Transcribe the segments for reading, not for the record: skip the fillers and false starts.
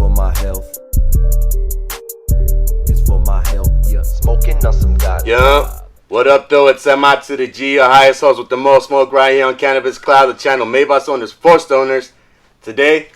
for my health. It's for my health. Yeah, smoking on some god. Yeah. What up, though? It's MI to the G, your highest host with the most smoke right here on Cannabiscloud, the channel made by stoners for stoners. Today,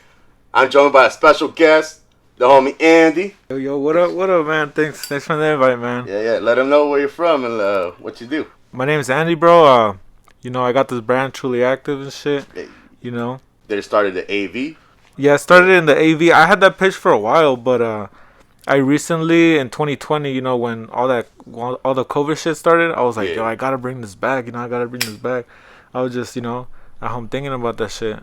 I'm joined by a special guest, the homie Andy. Yo, what up, man? Thanks for the invite, man. Yeah. Let them know where you're from and what you do. My name's Andy, bro. I got this brand, Truly Aktive and shit. Hey, You know. they started the AV. Yeah, I started in the AV. I had that pitch for a while, but I recently in 2020, when all the COVID shit started, I was like, yo, I gotta bring this back. I was just, at home thinking about that shit.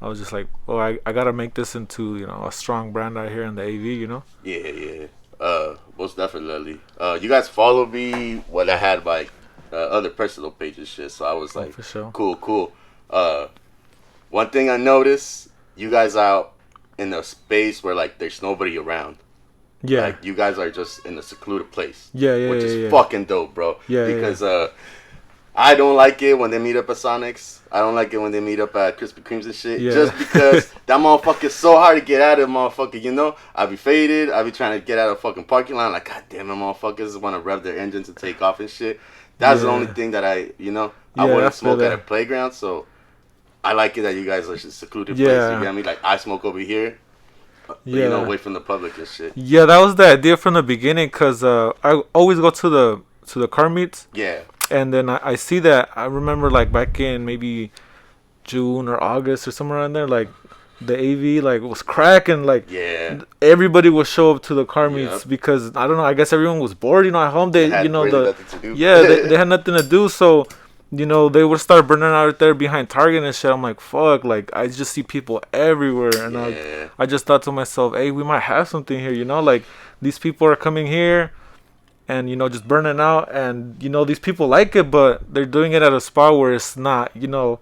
I was just like, oh, I gotta make this into, a strong brand out here in the AV, Yeah. Most definitely. You guys follow me when I had like other personal pages shit, so I was like, for sure. Cool. One thing I noticed, you guys out in a space where like there's nobody around. Yeah. Like you guys are just in a secluded place. Yeah. Which is fucking dope, bro. Yeah. Because I don't like it when they meet up at Sonic's. I don't like it when they meet up at Krispy Kremes and shit. Yeah. Just because that motherfucker's so hard to get out of, motherfucker, I be faded. I be trying to get out of the fucking parking lot. Like, god damn it, motherfuckers want to rev their engines and take off and shit. That's the only thing that I wouldn't smoke at a playground. So I like it that you guys are just secluded place. You get me? Like, I smoke over here. Away from the public and shit. Yeah, that was the idea from the beginning, because I always go to the car meets. Yeah. And then I see that. I remember like back in maybe June or August or somewhere around there, like the AV like was cracking. Like everybody would show up to the car meets because I don't know. I guess everyone was bored. At home they had really nothing to do. they had nothing to do. So they would start burning out there behind Target and shit. I'm like, fuck. Like I just see people everywhere, and I just thought to myself, hey, we might have something here. Like these people are coming here. And, just burning out. And, these people like it, but they're doing it at a spot where it's not, people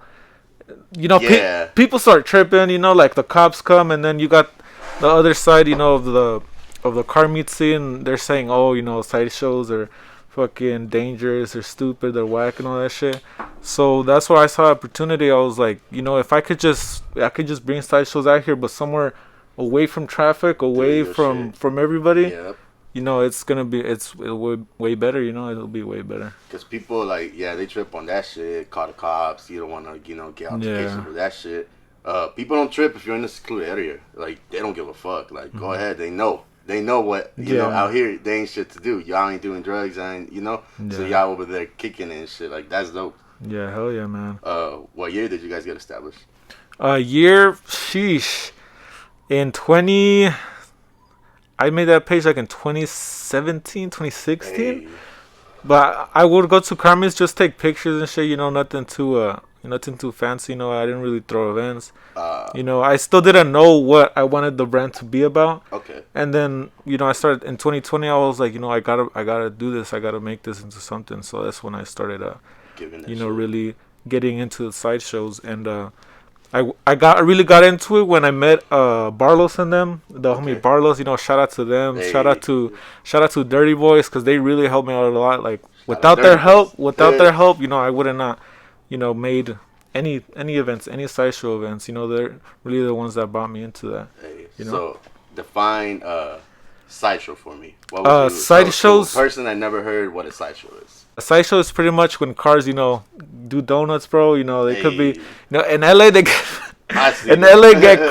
start tripping, like the cops come. And then you got the other side, of the car meet scene. They're saying, oh, sideshows are fucking dangerous. They're stupid. They're whack and all that shit. So that's where I saw opportunity. I was like, if I could just bring sideshows out here, but somewhere away from traffic, away from everybody. Yep. It'll be way better. It'll be way better. Because people they trip on that shit. Call the cops. You don't want to get altercation with that shit. People don't trip if you're in a secluded area. Like they don't give a fuck. Like go ahead. They know what out here. They ain't shit to do. Y'all ain't doing drugs. So y'all over there kicking it and shit. Like that's dope. Yeah, hell yeah, man. What year did you guys get established? Sheesh. In I made that page like in 2017, 2016. Hey. But I would go to car meets, just take pictures and shit. Nothing too fancy. I didn't really throw events. I still didn't know what I wanted the brand to be about. Okay. And then I started in 2020. I was like, I gotta do this. I gotta make this into something. So that's when I started really getting into the sideshows. And I really got into it when I met Barlos and them, the homie Barlos. Shout out to them. Hey. Shout out to Dirty Boys, because they really helped me out a lot. Like without their help, I would have not, made any events, any sideshow events. They're really the ones that brought me into that. Hey. So define sideshow for me. What was sideshows? Person I never heard what a sideshow is. A sideshow is pretty much when cars, do donuts, bro. They could be, in LA they get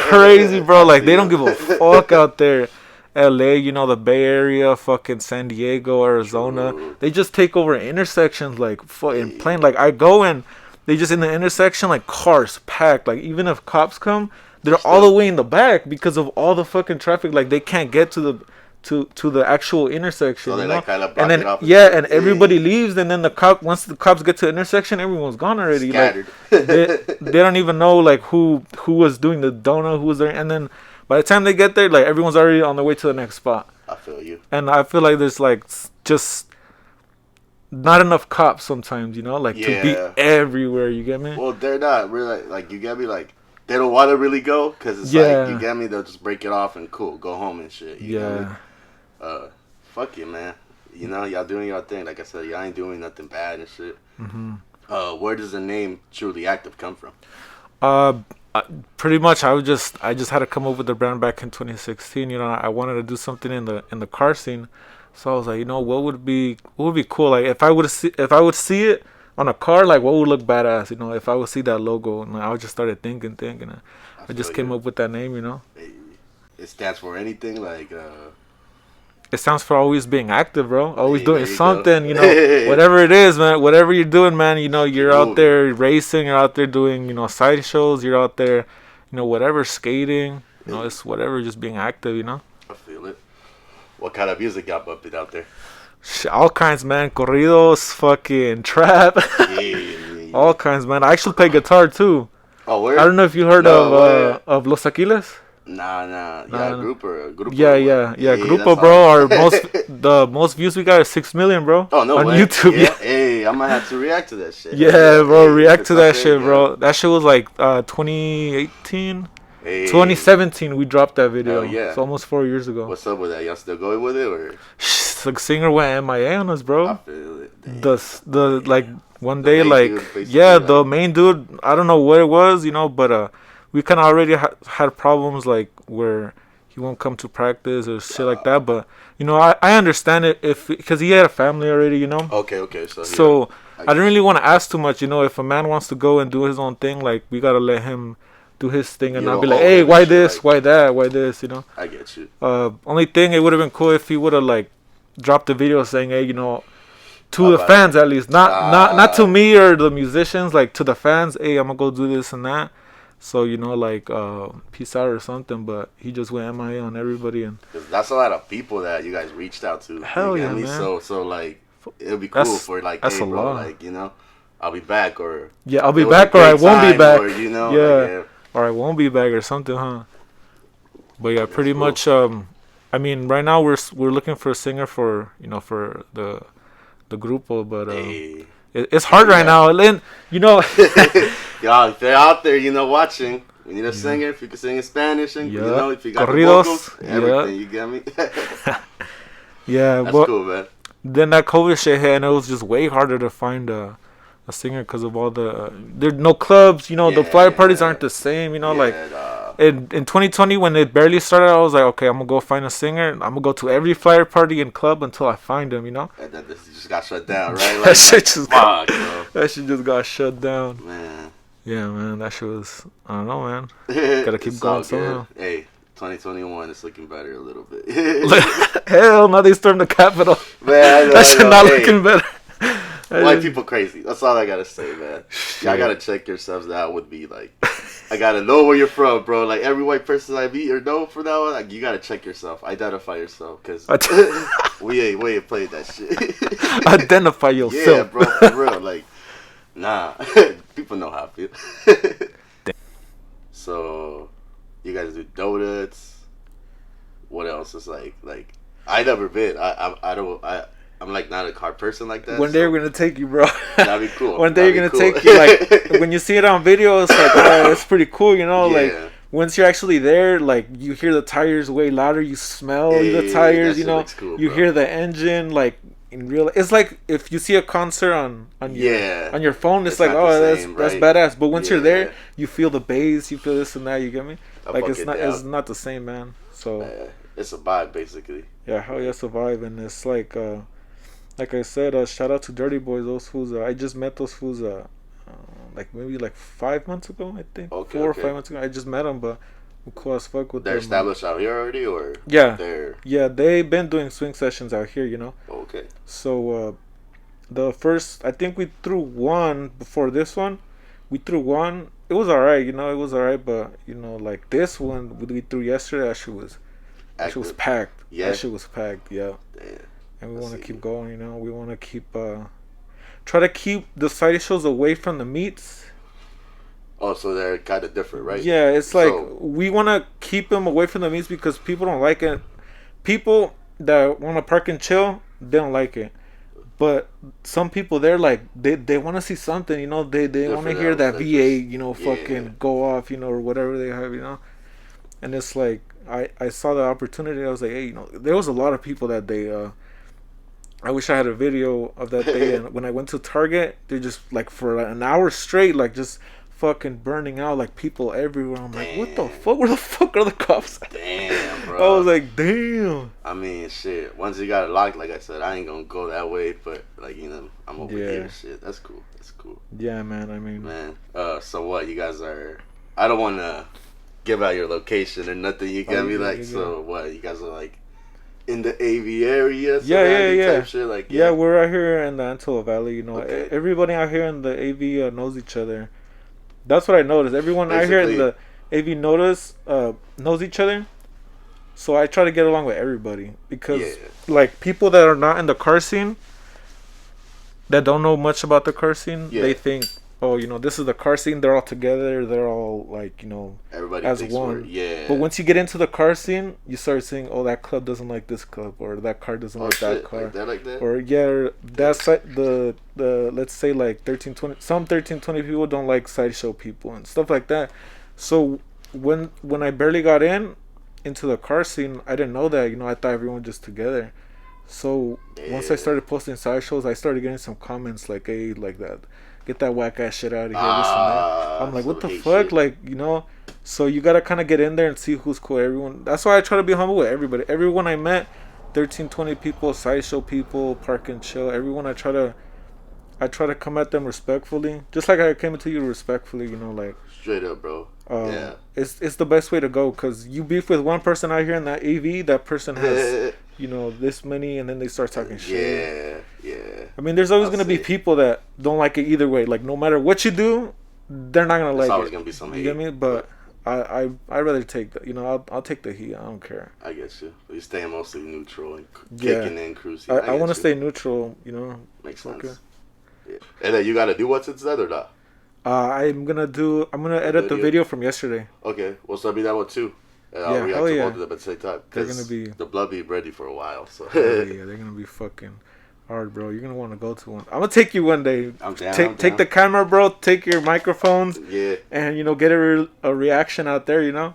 crazy, bro. Like they don't give a fuck out there. LA, the Bay Area, fucking San Diego, Arizona. True. They just take over intersections like fucking plain. Like I go and they just in the intersection like cars packed. Like even if cops come, they're all the way in the back because of all the fucking traffic. Like they can't get to the actual intersection. So they like kind of and then and everybody leaves, and then once the cops get to the intersection, everyone's gone already. Scattered. Like they don't even know like who was doing the donut, who was there, and then by the time they get there, like everyone's already on their way to the next spot. I feel you. And I feel like there's like just not enough cops sometimes, to be everywhere. You get me? Well, they're not really like you get me. Like they don't want to really go because it's like you get me. They'll just break it off and cool, go home and shit. You get me? Fuck you, man. Y'all doing your thing. Like I said, y'all ain't doing nothing bad and shit. Mm-hmm. Where does the name Truly Aktive come from? Pretty much, I just had to come up with the brand back in 2016. You know, I wanted to do something in the car scene, so I was like, you know, what would be cool? Like if I would see it on a car, like what would look badass? You know, if I would see that logo, and I just started thinking. I just came up with that name. You know, it stands for anything like. It stands for always being active, bro. Always doing something, go. you know, whatever it is, man. Whatever you're doing, man. You know, you're out there racing. You're out there doing, you know, side shows. You're out there, you know, whatever, skating. You know, it's whatever, just being active, you know. I feel it. What kind of music got bumping out there? All kinds, man. Corridos, fucking trap. All kinds, man. I actually play guitar too. Oh, where? I don't know if you heard of Los Aquiles. Nah. Yeah, groupo. Yeah. Groupo, bro. The most views we got is 6 million, bro. Oh, no on way. YouTube. Yeah. Hey, I might have to react to that shit. Yeah, bro. React to that shit, bro. That shit was like 2018. 2017 we dropped that video. Hell yeah. It's almost 4 years ago. What's up with that? Y'all still going with it or? The singer went MIA on us, bro. I feel it. Damn. The like one day, like the main dude. I don't know what it was, you know, but we kind of already had problems like where he won't come to practice or shit like that. But you know, I understand it because he had a family already, you know. Okay. So I didn't really want to ask too much, you know. If a man wants to go and do his own thing, like we gotta let him do his thing and not be like, hey, why this, why that, why this, you know. I get you. Only thing, it would have been cool if he would have like dropped a video saying, hey, you know, to the fans at least, not to me or the musicians, like to the fans, hey, I'm gonna go do this and that. So, you know, like, peace out or something, but he just went MIA on everybody. And that's a lot of people that you guys reached out to. Hell yeah, man. So, like, it would be cool for, like, hey, bro, like, you know, I'll be back, or... Yeah, I'll be back, or I won't be back. Or, you know, yeah, like, or I won't be back or something, huh? But, yeah, pretty much, I mean, right now we're looking for a singer for, you know, for the groupo, but... It's hard right now, and you know. Y'all, if they're out there, you know, watching, we need a singer. If you can sing in Spanish, and you know, if you got corridos, the vocals, everything, you get me. Yeah, that's cool, man. Then that COVID shit hit, and it was just way harder to find a singer because of all there's no clubs, you know. The flyer parties aren't the same, you know. Like in 2020 when it barely started, I was like, okay, I'm gonna go find a singer. I'm gonna go to every flyer party and club until I find him, you know. And then this just got shut down, right? That shit just got shut down. Man. Yeah, man, that shit was, I don't know, man. Gotta keep going somehow. Hey, 2021 is looking better a little bit. Hell, now they stormed the Capitol. Man, that shit not looking better. White people crazy. That's all I gotta say, man. Y'all gotta check yourselves out. Would be like, I gotta know where you're from, bro. Like every white person I meet or know from now on, like you gotta check yourself, identify yourself, cause we ain't played that shit. Identify yourself, yeah, bro, for real. Like, nah, people know how I feel. So, you guys do donuts. What else is like I never been. I'm like not a car person like that. One day we're gonna take you, bro. That'd be cool. One day you're gonna take you. Like when you see it on video, it's like, oh, it's pretty cool, you know. Yeah. Like once you're actually there, like you hear the tires way louder. You smell the tires, you know. Cool, you hear the engine, like in real. It's like if you see a concert on your phone, it's like, oh, that's badass. But once you're there, you feel the bass, you feel this and that. You get me? Like it's not the same, man. So it's a vibe, basically. Yeah, hell yeah, it's a vibe, and it's like I said, shout out to Dirty Boys. Those fools, I just met those fools, like maybe like 5 months ago, I think. 4 or 5 months ago. I just met them, but we're cool as fuck with them. They're established out here already, or they've been doing swing sessions out here, you know. Okay. So, the first, I think we threw one before this one. We threw one. It was alright, you know. It was alright, but you know, like this one we threw yesterday, that shit was packed. Yeah. That shit was packed. Yeah. Damn. And we want to keep going, you know. We want to keep try to keep the side shows away from the meets. Oh, so they're kind of different, right? Yeah, it's like we want to keep them away from the meets because people don't like it. People that want to park and chill, they don't like it. But some people, they're like, they want to see something, you know. They want to hear that V8, you know, fucking go off, you know, or whatever they have, you know. And it's like, I saw the opportunity. I was like, hey, you know, there was a lot of people that day. I wish I had a video of that day. And when I went to Target, they just like for an hour straight, like just fucking burning out, like people everywhere. I'm like, what the Damn. fuck? Where the fuck are the cops at? Damn, I bro. was like, damn. I mean, shit. Once you got it locked, like I said, I ain't gonna go that way. But like, I'm over Yeah. here. Shit, that's cool. That's cool. Yeah, man. I mean, Man. So what? You guys are? I don't want to give out your location or nothing. You get me? Like, so what? You guys are like in the AV area? Yeah. Type shit? Like, yeah, we're out here in the Antelope Valley. You know, Okay. everybody out here in the AV knows each other. That's what I noticed. Everyone out here in the AV knows each other. So I try to get along with everybody because, like, people that are not in the car scene, that don't know much about the car scene, they think, oh, this is the car scene. They're all together. They're all like, everybody as one. Yeah. But once you get into the car scene, you start saying, oh, that club doesn't like this club, or that car doesn't like that car, like that. or that's the let's say like 1320. Some 1320 people don't like sideshow people and stuff like that. So when I barely got into the car scene, I didn't know that. I thought everyone was just together. So once I started posting sideshows, I started getting some comments like, hey, like that. Get that whack ass shit out of here. This and that. I'm like, what the fuck? Shit. Like, so you gotta kind of get in there and see who's cool. Everyone. That's why I try to be humble with everybody. Everyone I met, 1320 people, sideshow people, park and chill. Everyone I try to come at them respectfully, just like I came to you respectfully. Like straight up, bro. Yeah. It's the best way to go, because you beef with one person out here in that AV, that person has this many, and then they start talking shit. Yeah. I mean, there's always gonna be people that don't like it either way. Like, no matter what you do, they're not gonna like it. There's always gonna be some hate. You get me? But I'd rather take the I'll take the heat. I don't care. I get you. You staying mostly neutral and kicking in cruising. I want to stay neutral. Makes sense. Okay. Yeah. And then you gotta do what's instead or not? I'm gonna edit the video from yesterday. Okay, well, so I'll be that one too. And I'll react to both of them at the same time. They're gonna be the blood be ready for a while. So yeah, they're gonna be fucking hard, bro. You're gonna want to go to one. I'm gonna take you one day. I'm down. Take the camera, bro. Take your microphones. Yeah. And get a reaction out there. That'd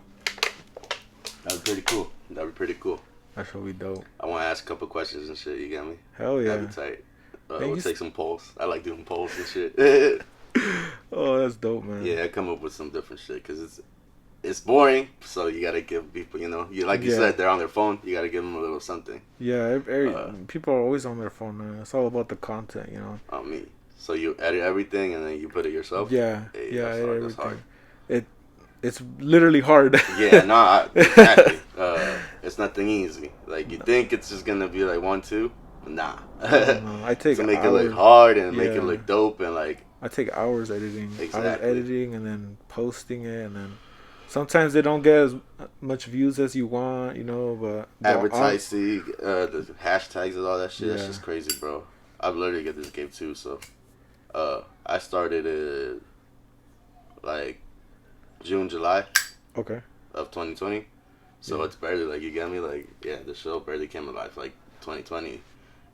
be pretty cool. That should be dope. I want to ask a couple questions and shit. You get me? Hell yeah. That'd be tight. We'll take some polls. I like doing polls and shit. Oh, that's dope, man. Yeah, I come up with some different shit because it's boring. So you gotta give people, you said, they're on their phone. You gotta give them a little something. Yeah, people are always on their phone, man. It's all about the content, I mean, so you edit everything and then you put it yourself. Yeah, hey, yeah, that's hard. That's hard. It's literally hard. Yeah, no, exactly. It's nothing easy. Like, you think it's just gonna be like 1, 2. Nah. No, I take to make hours. it look hard and make it look dope and like. I take hours editing. Exactly. Hours editing and then posting it, and then sometimes they don't get as much views as you want, but advertising, the hashtags and all that shit. That's just crazy, bro. I've literally got this game too, so I started it like June, July. Okay. Of 2020. So it's barely like, you get me, like, the show barely came alive like 2020.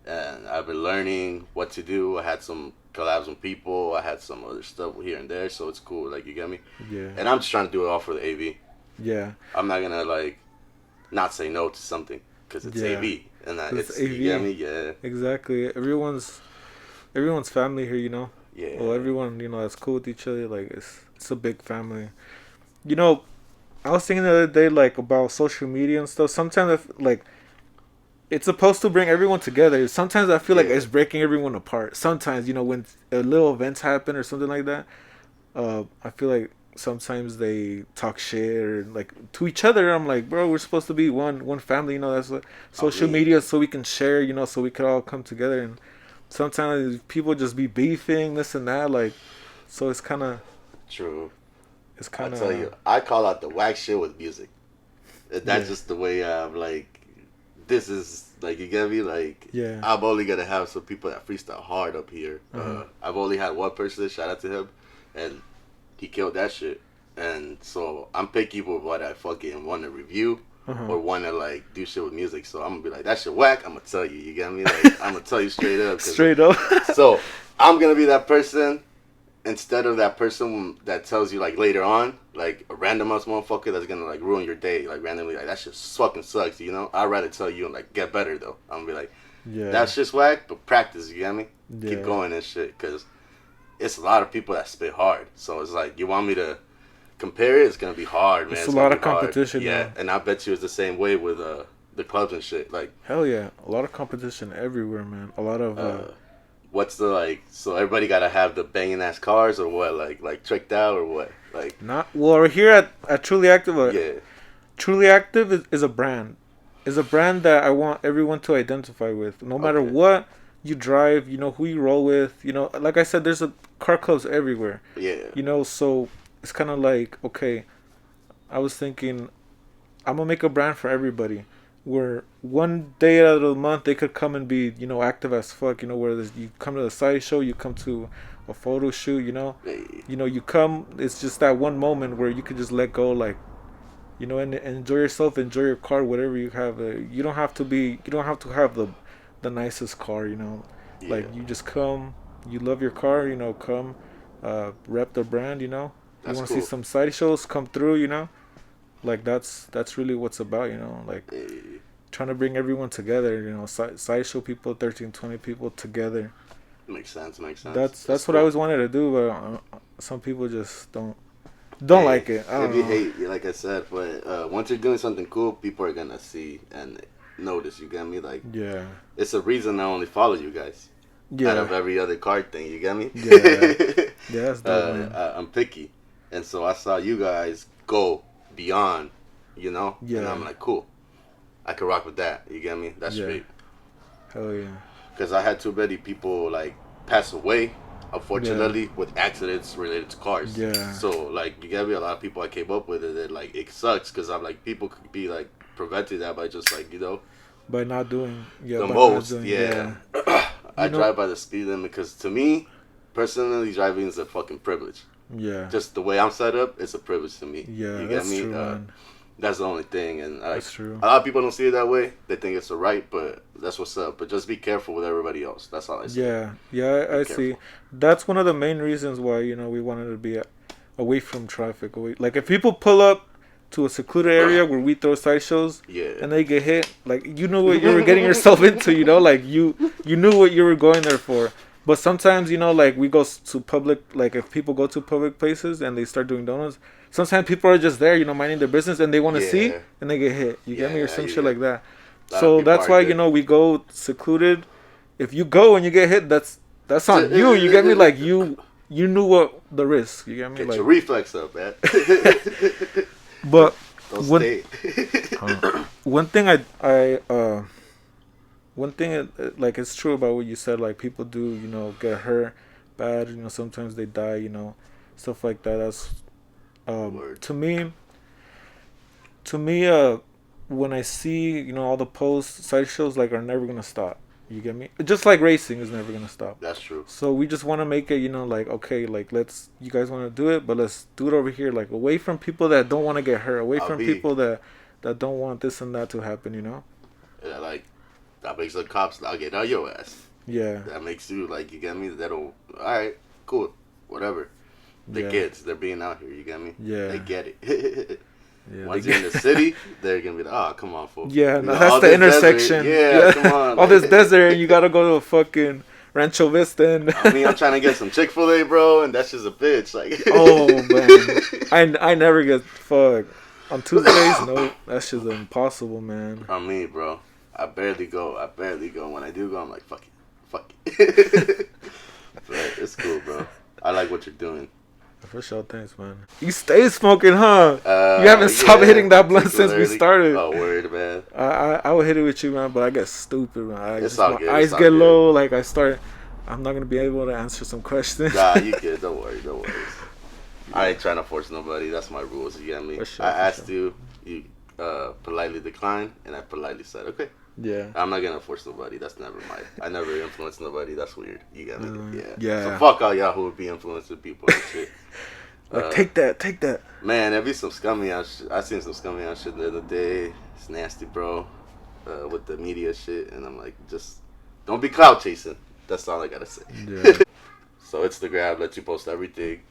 And I've been learning what to do. I had some collabs with people. I had some other stuff here and there. So it's cool. Like, you get me? Yeah. And I'm just trying to do it all for the AV. Yeah. I'm not going to, like, not say no to something because it's AV. And it's AV. You get me? Yeah. Exactly. Everyone's family here, Yeah. Well, everyone, that's cool with each other. Like, it's a big family. I was thinking the other day, like, about social media and stuff. Sometimes, it's supposed to bring everyone together. Sometimes I feel like it's breaking everyone apart. Sometimes, when little events happen or something like that, I feel like sometimes they talk shit or like to each other. I'm like, bro, we're supposed to be one family. That's what social media, so we can share. So we could all come together. And sometimes people just be beefing this and that. Like, so it's kind of true. It's kind of. I tell you, I call out the whack shit with music. That's just the way I'm like. This is like, you get me, like, I'm only gonna have some people that freestyle hard up here. I've only had one person, shout out to him, and he killed that shit. And so I'm picky with what I fucking want to review or want to like do shit with music. So I'm gonna be like, that shit whack. I'm gonna tell you, you get me? Like, I'm gonna tell you straight up. Straight up. So I'm gonna be that person instead of that person that tells you like later on, like a random ass motherfucker that's gonna like ruin your day, like randomly, like that shit fucking sucks, I'd rather tell you and like get better though. I'm gonna be like, that's just whack, but practice, you get me? Keep going and shit, cause it's a lot of people that spit hard. So it's like, you want me to compare it? It's gonna be hard, man. It's a gonna lot be of competition. hard. Yeah, and I bet you it's the same way with the clubs and shit. Like, hell yeah, a lot of competition everywhere, man. A lot of. What's the like? So everybody gotta have the banging ass cars or what? Like tricked out or what? Like, not well. We're here at Truly Active. yeah. Truly Active is a brand. Is a brand that I want everyone to identify with. No matter what you drive, you know who you roll with. You know, like I said, there's a car clubs everywhere. Yeah. You know, so it's kind of like, okay, I was thinking, I'm gonna make a brand for everybody. Where one day out of the month they could come and be, you know, active as fuck. You know, where you come to the sideshow, you come to a photo shoot. You know, you know, you come. It's just that one moment where you could just let go, like, you know, and enjoy yourself, enjoy your car, whatever you have. You don't have to have the nicest car. You know, like you just come. You love your car. You know, come, rep the brand. You know, you want to see some sideshows come through. You know. Like that's really what's about, you know, like trying to bring everyone together, you know, sideshow people, 13, 20 people together. Makes sense. That's what cool. I always wanted to do, but some people just don't like it. I don't know. Hate, like I said, but once you're doing something cool, people are gonna see and notice. You get me? Like, yeah, it's a reason I only follow you guys. Yeah. Out of every other card thing, you get me? Yeah. That's dope, I'm picky, and so I saw you guys go beyond, you know? Yeah. And I'm like, cool. I can rock with that. You get me? That's straight. Hell yeah. Because I had too many people, like, pass away, unfortunately, with accidents related to cars. Yeah. So, like, you get me? A lot of people I came up with it, and, like, it sucks because I'm like, people could be, like, preventing that by just, like, you know? By not doing, the most, I drive by the speed limit because, to me, personally, driving is a fucking privilege. Yeah. Just the way I'm set up, it's a privilege to me. Yeah, you get me? True, man. That's the only thing, and that's true. A lot of people don't see it that way. They think it's the right, but that's what's up. But just be careful with everybody else. That's all I say. Yeah, I see. That's one of the main reasons why, you know, we wanted to be away from traffic. Like if people pull up to a secluded area where we throw sideshows, and they get hit, like you knew what you were getting yourself into. You know, like you knew what you were going there for. But sometimes, you know, like we go to public, like if people go to public places and they start doing donuts, sometimes people are just there, you know, minding their business and they want to see and they get hit. You get me? Or some shit like that. So that's why, you know, we go secluded. If you go and you get hit, that's on you. You get me? Like you knew what the risk. You get me? Get like your reflex up, man. But one thing one thing, like, it's true about what you said, like, people do, you know, get hurt bad, you know, sometimes they die, you know, stuff like that. That's, to me, when I see, you know, all the posts, sideshows, like, are never going to stop. You get me? Just like racing is never going to stop. That's true. So we just want to make it, you know, like, okay, like, you guys want to do it, but let's do it over here, like, away from people that don't want to get hurt, away from people that don't want this and that to happen, you know? Yeah, like, that makes the cops not get on your ass. Yeah. That makes you, like, you get me? That'll, alright, cool, whatever. The kids, they're being out here, you get me? Yeah. They get it. Once you're in the city, they're going to be like, oh, come on, folks. Yeah, no, that's the intersection. Yeah, come on. All this desert, and you got to go to a fucking Rancho Vista. And I mean, I'm trying to get some Chick-fil-A, bro, and that's just a bitch. Like, oh, man. I never get fucked. On Tuesdays, no, that's just impossible, man. On me, bro. I barely go. When I do go, I'm like, fuck it. But it's cool, bro. I like what you're doing. For sure, thanks, man. You stay smoking, huh? You haven't stopped hitting that blunt since we started. Oh, word, man. I would hit it with you, man, but I get stupid, man. My eyes get low. Like, I'm not going to be able to answer some questions. Nah, you good. Don't worry. I ain't trying to force nobody. That's my rules, you get me? I asked you politely declined, and I politely said, okay. Yeah. I'm not gonna force nobody. That's never I never influence nobody. That's weird. You get me? Yeah. So fuck all y'all who would be influencing people and shit. Like, take that. Man, there be some scummy ass shit. I seen some scummy ass shit the other day. It's nasty, bro. With the media shit, and I'm like, just don't be clout chasing. That's all I gotta say. Yeah. So Instagram lets you post everything.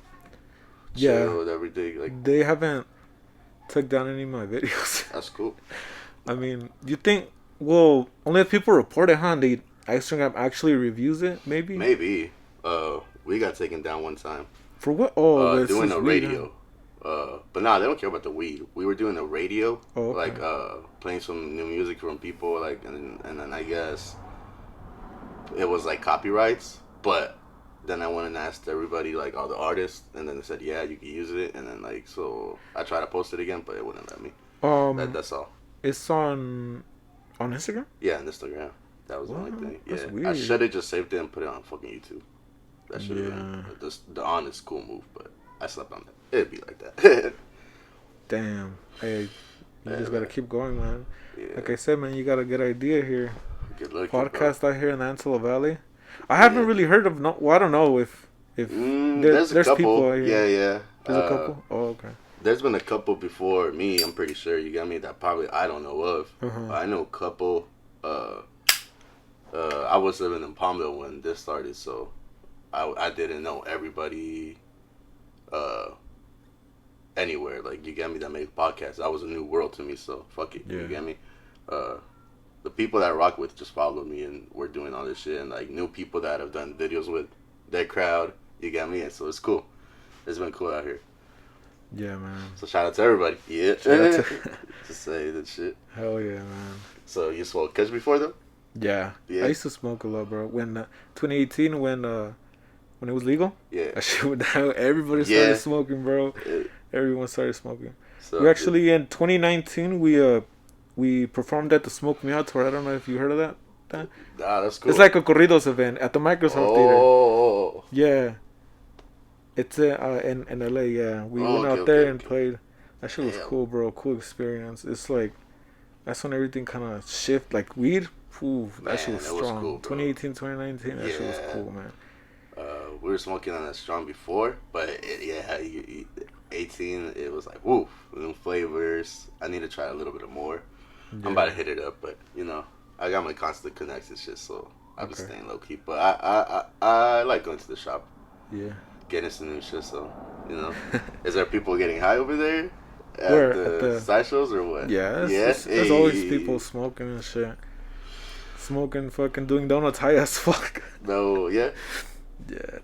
Yeah. With everything. Like, they haven't took down any of my videos. That's cool. I mean, you think? Well, only if people report it, huh? Instagram actually reviews it, maybe? Maybe. We got taken down one time. For what? Oh, it's doing just a weed, radio. But nah, they don't care about the weed. We were doing a radio, Oh, okay. like playing some new music from people, like, and then I guess it was like copyrights. But then I went and asked everybody, like all the artists, and then they said, yeah, you can use it. And then like, so I tried to post it again, but it wouldn't let me. That's all. It's on Instagram. Yeah, on Instagram. That was the only Wow, thing. that's Yeah, weird. I should have just saved it and put it on fucking YouTube. That should have Yeah. been the honest cool move, but I slept on that. It'd be like that. Damn. Hey, you Yeah, just gotta man. keep going, man. Yeah. Like I said, man, you got a good idea here. Good luck. Podcast out here in the Antelope Valley. I haven't really heard of no. Well, I don't know if there's a couple. people out here. Yeah. There's a couple. Oh, okay. There's been a couple before me. I'm pretty sure. You got me. That probably I don't know of. I know a couple. I was living in Palmville when this started, so I didn't know everybody. Anywhere, like, you get me, that made podcasts. That was a new world to me, so fuck it. Yeah. You get me? The people that I rock with just followed me, and we're doing all this shit, and like new people that I've done videos with, their crowd, you get me? And so it's cool. It's been cool out here. Yeah, man. So shout out to everybody. Yeah. Shout out to say that shit. Hell yeah, man. So you smoked kush before though? Yeah. Yeah. I used to smoke a lot, bro. When 2018, when it was legal, Yeah. that shit went down. Everybody started smoking, bro. Everyone started smoking. So We actually in 2019 we performed at the Smoke Me Out tour. I don't know if you heard of that. that's cool. It's like a corridos event at the Microsoft Theater. Oh. Yeah. It's in LA. Yeah, we went out there and played. That shit was cool, bro. Cool experience. It's like that's when everything kind of shift. Like weed, that shit was strong. Cool, 2018, 2019, that shit was cool, man. We were smoking on that strong before, but 18, it was like, woo, new flavors. I need to try a little bit more. Yeah. I'm about to hit it up, but, you know, I got my constant connects and shit, so I'll be staying low key. But I like going to the shop. Yeah. Getting some new shit, so, you know. Is there people getting high over there? Where? At the sideshows or what? Yeah, there's always people smoking and shit. Smoking, fucking doing donuts high as fuck. No, yeah? Yeah.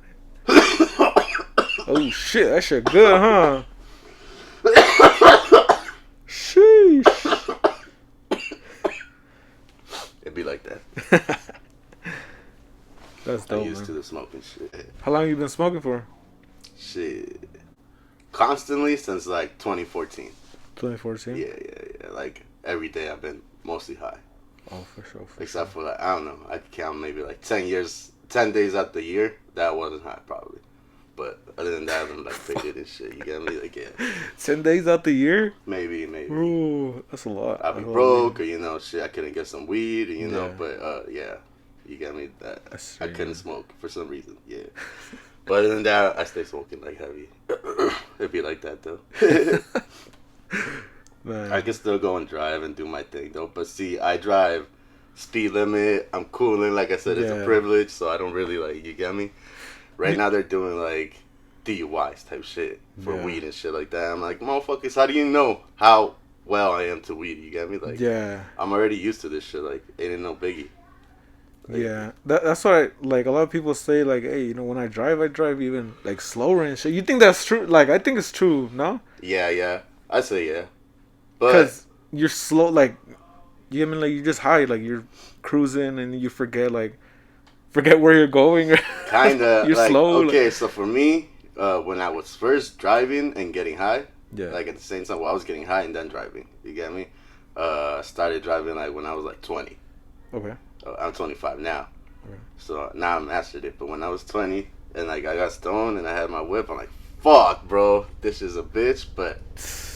Oh shit, that shit good, huh? Sheesh. It'd be like that. That's dope, I'm used man. to the smoking shit. How long you been smoking for? Shit. Constantly since like 2014. 2014? Yeah. Like every day I've been mostly high. Oh, for sure. Except for like, I don't know, I could count maybe like 10 days out the year that wasn't high probably. But other than that, I'm like faded and shit. You get me? Like, yeah. 10 days out the year? Maybe. Ooh, that's a lot. I'll be broke, or, you know, shit, I couldn't get some weed, or, you know, but, yeah. You get me? That I couldn't smoke for some reason, yeah. But other than that, I stay smoking like heavy. It'd be like that, though. Man. I can still go and drive and do my thing, though. But see, I drive speed limit. I'm cooling. Like I said, it's a privilege, so I don't really, like, you get me? Right now, they're doing, like, DUIs type shit for weed and shit like that. I'm like, motherfuckers, how do you know how well I am to weed? You get me? Like, I'm already used to this shit. Like, it ain't no biggie. Like, yeah, that's what I like. A lot of people say, like, hey, you know, when I drive even like slower and shit. You think that's true? Like, I think it's true. No? Yeah. I say yeah. Because you're slow, like, you know, like, you're just high, like, you're cruising and you forget where you're going. Kinda. You're like, slow. Okay, like, so for me, when I was first driving and getting high, Yeah. Like at the same time, I was getting high and then driving. You get me? I started driving like when I was like 20. Okay. I'm 25 now. Okay. So now I mastered it. But when I was 20 and like I got stoned and I had my whip, I'm like, fuck, bro, this is a bitch. But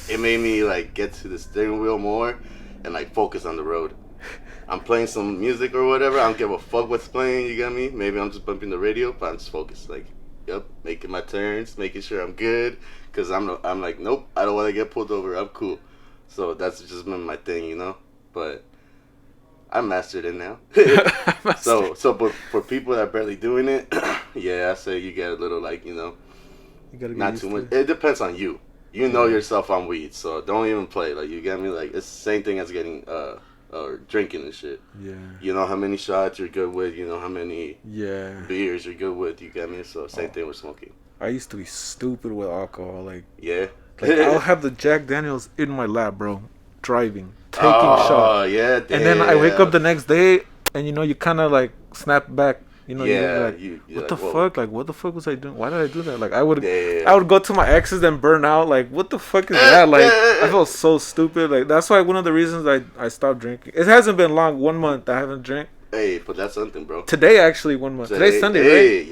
it made me like get to the steering wheel more and like focus on the road. I'm playing some music or whatever. I don't give a fuck what's playing. You got me? Maybe I'm just bumping the radio, but I'm just focused. Like, yep, making my turns, making sure I'm good. Cause I'm like, nope, I don't want to get pulled over. I'm cool. So that's just been my thing, you know. But I mastered it now. But for people that are barely doing it, yeah, I say you get a little like, you know, You gotta get not used too to much. It depends on you. You know yourself on weed, so don't even play. Like, you get me? Like, it's the same thing as getting or drinking and shit. Yeah. You know how many shots you're good with. You know how many beers you're good with. You get me? So same thing with smoking. I used to be stupid with alcohol. Like I'll have the Jack Daniels in my lap, bro, driving, taking shots. Oh yeah. Damn. And then I wake up the next day, and you kind of like snap back. You're like, what the fuck? Like, what the fuck was I doing? Why did I do that? Like, I would go to my exes and burn out. Like, what the fuck is that? Like, I felt so stupid. Like, that's why one of the reasons I stopped drinking. It hasn't been long. 1 month I haven't drank. Hey, but that's something, bro. Today, actually, 1 month. Today's Sunday, right?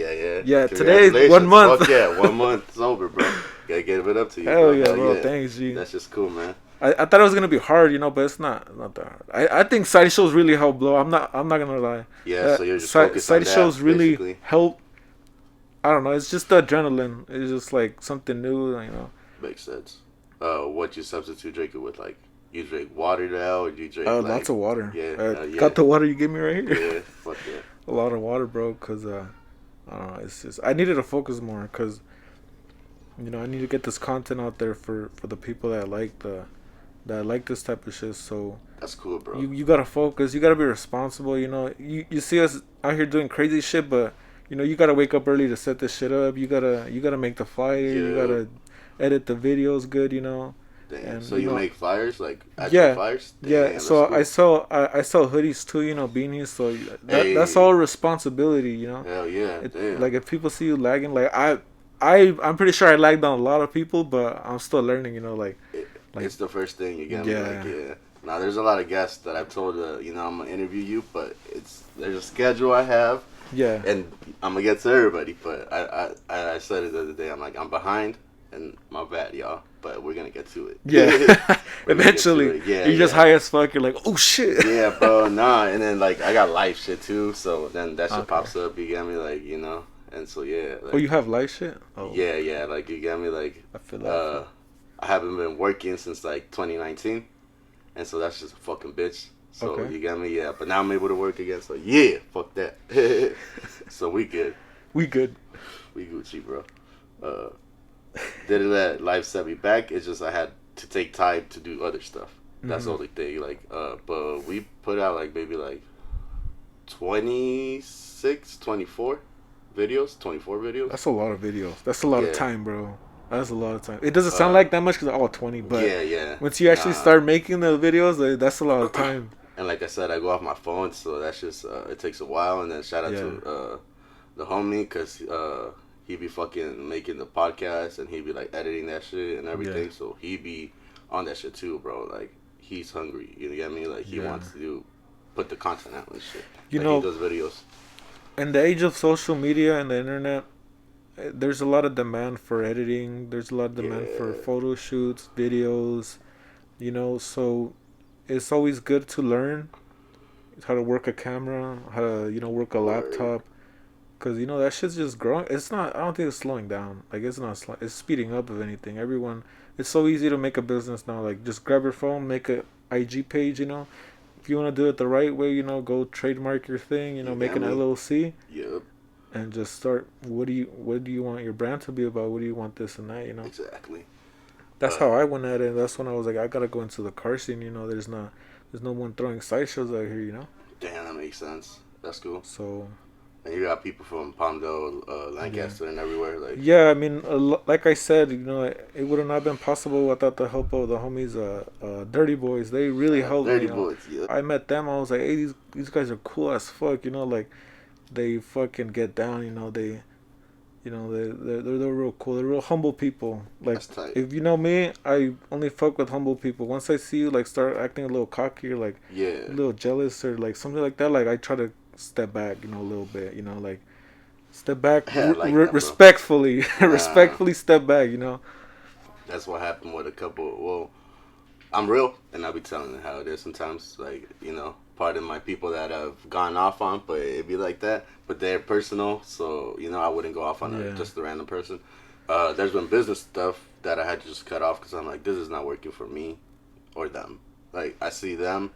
Yeah. Today's 1 month. Fuck yeah, 1 month sober, bro. Gotta give it up to you. Hell yeah, bro. Thanks, G. That's just cool, man. I thought it was gonna be hard, but it's not that hard. I think sideshows really help blow. I'm not gonna lie. Yeah, so you're just focused on that, sideshows really basically. help. I don't know. It's just the adrenaline. It's just like something new, Makes sense. What you substitute drink it with? Like you drink water now, or do you drink? Lots of water. Yeah, got the water you gave me right here. Yeah, fuck yeah. A lot of water, bro. Cause I don't know. It's just I needed to focus more. Cause I need to get this content out there for the people that like this type of shit. So that's cool, bro. You gotta focus. You gotta be responsible. You see us out here doing crazy shit, but you gotta wake up early to set this shit up. You gotta make the flyer. Yeah. You gotta edit the videos good. Damn. And, so you make flyers, like actual flyers? Damn, yeah. So cool. I sell hoodies too. Beanies. So that's all responsibility. Hell yeah. Damn. Like if people see you lagging, like I'm pretty sure I lagged on a lot of people, but I'm still learning. Like, it's the first thing you get me. Yeah. Now there's a lot of guests that I've told I'm gonna interview you, but there's a schedule I have. Yeah. And I'm gonna get to everybody, but I said it the other day. I'm like, I'm behind, and my bad, y'all, but we're gonna get to it. Yeah. Eventually. Yeah. You're just high as fuck. You're like, oh shit. Yeah, bro. Nah, and then like I got life shit too, so then that shit pops up. You get me, like and so yeah. Like, you have life shit? Oh. Yeah. Like you get me, like I feel that. I haven't been working since like 2019, and so that's just a fucking bitch. So you got me, yeah. But now I'm able to work again. So yeah, fuck that. So we good. We good. We Gucci, bro. Didn't let life set me back. It's just I had to take time to do other stuff. That's the only thing. Like, but we put out like maybe like 24 videos. That's a lot of videos. That's a lot of time, bro. That's a lot of time. It doesn't sound like that much because 20, but once you actually start making the videos, that's a lot of time. And like I said, I go off my phone, so that's just it takes a while. And then shout out to the homie, because he be fucking making the podcast, and he be like editing that shit and everything. So he be on that shit too, bro. Like he's hungry. You get me? Like he wants to put the content out and shit. He does videos. In the age of social media and the internet, there's a lot of demand for editing. There's a lot of demand for photo shoots, videos, so it's always good to learn how to work a camera, how to, work a laptop. Because, that shit's just growing. I don't think it's slowing down. Like, it's not it's speeding up, if anything. It's so easy to make a business now. Like, just grab your phone, make a IG page, If you want to do it the right way, go trademark your thing, make an LLC. Yep. And just start. What do you want your brand to be about? What do you want this and that? Exactly. That's how I went at it. And that's when I was like, I gotta go into the car scene. There's no one throwing sideshows out here. Damn, that makes sense. That's cool. So. And you got people from Palmdale, Lancaster, and everywhere. Like. Yeah, I mean, like I said, it would have not been possible without the help of the homies, Dirty Boys. They really helped me. Dirty Boys. Yeah. I met them. I was like, hey, these guys are cool as fuck. Like. They fucking get down, they're real cool. They're real humble people. Like, if you know me, I only fuck with humble people. Once I see you, like, start acting a little cocky or, like, a little jealous or, like, something like that, like, I try to step back, a little bit, like, step back respectfully. Respectfully step back, That's what happened with a couple, well, I'm real, and I'll be telling you how it is sometimes, like, pardon my people that have gone off on, but it'd be like that. But they're personal, so I wouldn't go off on just a random person. There's been business stuff that I had to just cut off because I'm like, this is not working for me or them. Like I see them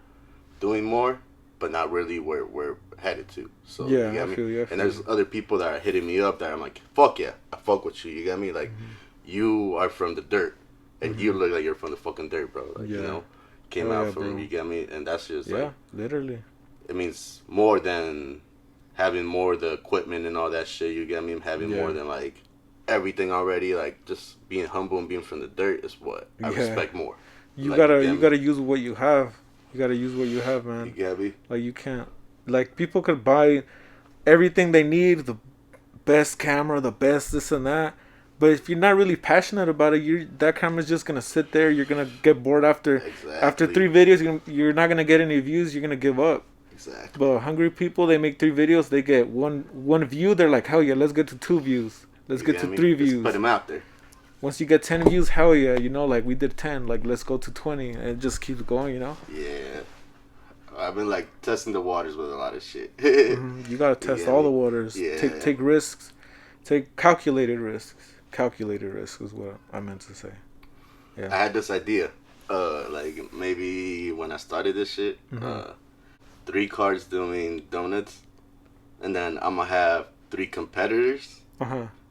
doing more, but not really where we're headed to. So you get me? And there's other people that are hitting me up that I'm like, fuck yeah, I fuck with you. You get me? Like you are from the dirt, and you look like you're from the fucking dirt, bro. Like, came out from, you get me? And that's just like, literally. It means more than having more of the equipment and all that shit, you get me? Having more than like everything already, like just being humble and being from the dirt is what I respect more. You like, gotta use what you have. You gotta use what you have, man. You get me? Like you can't, like people could buy everything they need, the best camera, the best this and that. But if you're not really passionate about it, that camera's just gonna sit there. You're gonna get bored after 3 videos. You're not gonna get any views. You're gonna give up. Exactly. But hungry people, they make 3 videos. They get one view. They're like, hell yeah, let's get to 2 views. Let's get to 3 views. Just put them out there. Once you get 10 views, hell yeah, like we did 10. Like let's go to 20, and it just keeps going. Yeah. I've been like testing the waters with a lot of shit. You gotta test all the waters. Yeah. Take risks. Take calculated risks. Calculated risk is what I meant to say. Yeah. I had this idea. Like maybe when I started this shit, 3 cars doing donuts, and then I'm gonna have 3 competitors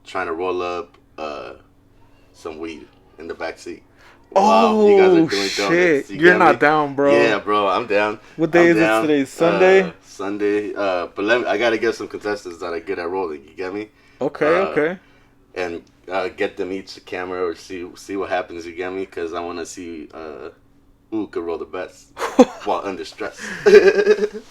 trying to roll up some weed in the back seat. Oh, you guys are doing shit! Donuts. You're not down, bro. Yeah, bro, I'm down. What day is it today? Sunday. Sunday. But I gotta get some contestants that are good at rolling. You get me? Okay. And get them each a camera or see what happens. You get me? Because I want to see who could roll the best while under stress.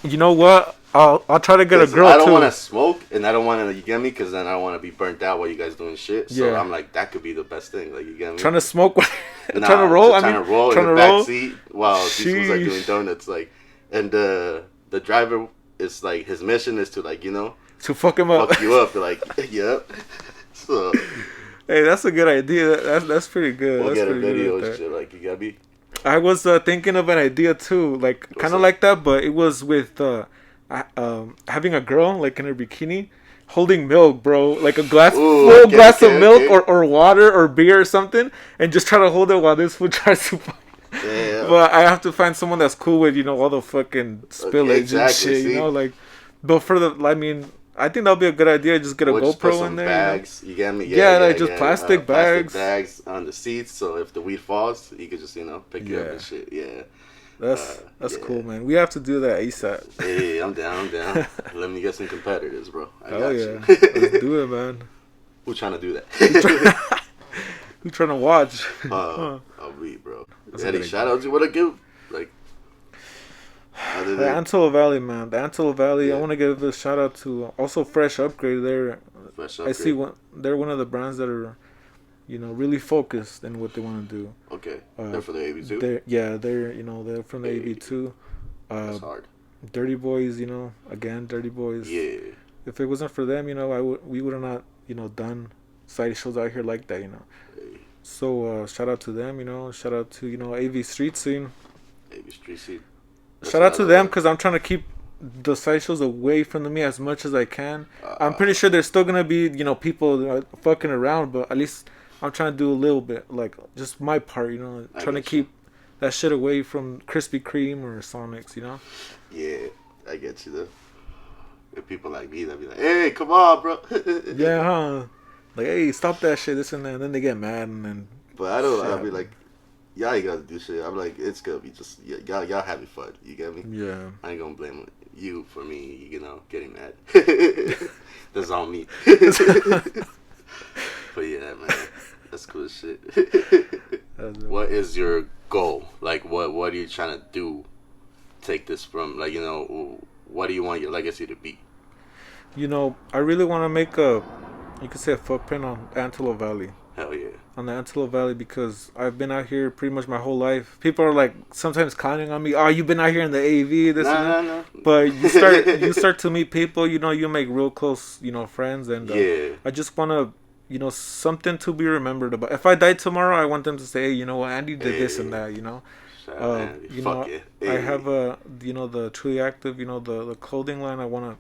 You know what? I'll try to get a girl too. I don't want to smoke and I don't want to, you get me? Because then I don't want to be burnt out while you guys doing shit. So I'm like, that could be the best thing. Like, you get me? Trying to smoke, trying to roll. Trying to roll in the back seat while these fools are doing donuts. Like, and the driver is like, his mission is to like, to fuck him up. Fuck you up. Like, yep. So. Hey, that's a good idea. That's pretty good. We'll that's get a pretty video good and shit. Like, you got me? I was thinking of an idea too, like kind of like that, but it was with having a girl like in her bikini holding milk, bro, like a full glass of milk or water or beer or something, and just try to hold it while this fool tries to. Yeah. But I have to find someone that's cool with all the fucking spillage and shit, like. But I think that'll be a good idea. Just get a GoPro in there. Bags, you get me? Just plastic bags. Plastic bags on the seats, so if the weed falls, you can just pick it up and shit. Yeah. That's cool, man. We have to do that ASAP. Hey, I'm down. Let me get some competitors, bro. I got you. Let's do it, man. Who's trying to do that? Who's trying to watch? I'll be, bro. Any shout outs you want to give? Like, the Antelope Valley, man. The Antelope Valley. I want to give a shout out to also Fresh Upgrade. I see they're one of the brands that are, really focused in what they want to do. Okay. They're for the AB2. They're from the AB2. That's hard. Dirty Boys, again, Dirty Boys. Yeah. If it wasn't for them, we would have not, done side shows out here like that, Hey. So shout out to them, Shout out to AV Street Scene. AV Street Scene. Shout out to them because I'm trying to keep the sideshows away from me as much as I can. I'm pretty sure there's still gonna be people fucking around, but at least I'm trying to do a little bit, like just my part, trying to keep that shit away from Krispy Kreme or Sonics, Yeah, I get you though. If people like me, they'll be like, "Hey, come on, bro." Yeah, huh? Like, hey, stop that shit, this and that. And then they get mad and then. But I don't. I'll be like, y'all ain't gotta do shit. I'm like, it's gonna be just y'all having fun. You get me? Yeah. I ain't gonna blame you for me, getting mad. That's on me. But yeah, man, that's cool as shit. What is your goal? Like, what are you trying to do? Take this from, like, what do you want your legacy to be? I really want to make you could say a footprint on Antelope Valley. Hell yeah. On the Antelope Valley, because I've been out here pretty much my whole life. People are like sometimes clowning on me. Oh, you've been out here in the AV, this and that. No. But you start to meet people. You make real close, friends, and I just want to, something to be remembered about. If I die tomorrow, I want them to say, hey, you know what, Andy did this and that. I have the Truly Aktive, the clothing line. I want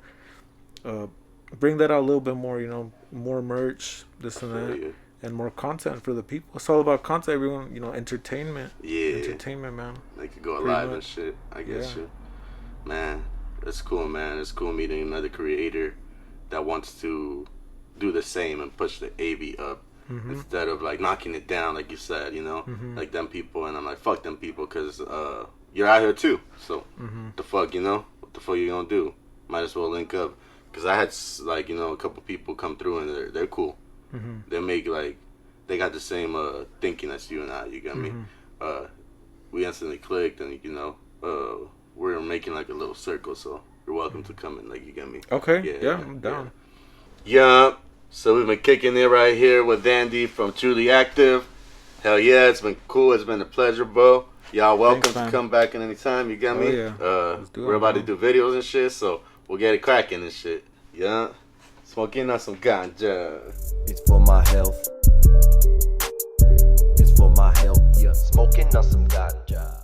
to bring that out a little bit more. More merch, this and that. Yeah. And more content for the people. It's all about content, everyone. Entertainment. Yeah. Entertainment, man. They could go live and shit. I guess you. Man, it's cool, man. It's cool meeting another creator that wants to do the same and push the AV up. instead of like knocking it down, like you said, you know, like them people. And I'm like, fuck them people, because you're out here too. So the fuck, you know, what the fuck you gonna do? Might as well link up. Because I had like, you know, a couple people come through and they're cool. They make like, they got the same thinking as you and I. You got me? We instantly clicked, and you know, we're making like a little circle. So you're welcome to come in. Like, you get me? Okay. Yeah, I'm down. Yeah. So we've been kicking it right here with Andy from Truly Aktive. Hell yeah, it's been cool. It's been a pleasure, bro. Y'all welcome to come back in any time. You get me? Yeah. We're about to do videos and shit, so we'll get it cracking and shit. Yeah. Smoking on some ganja. It's for my health. It's for my health. Yeah, smoking on some ganja.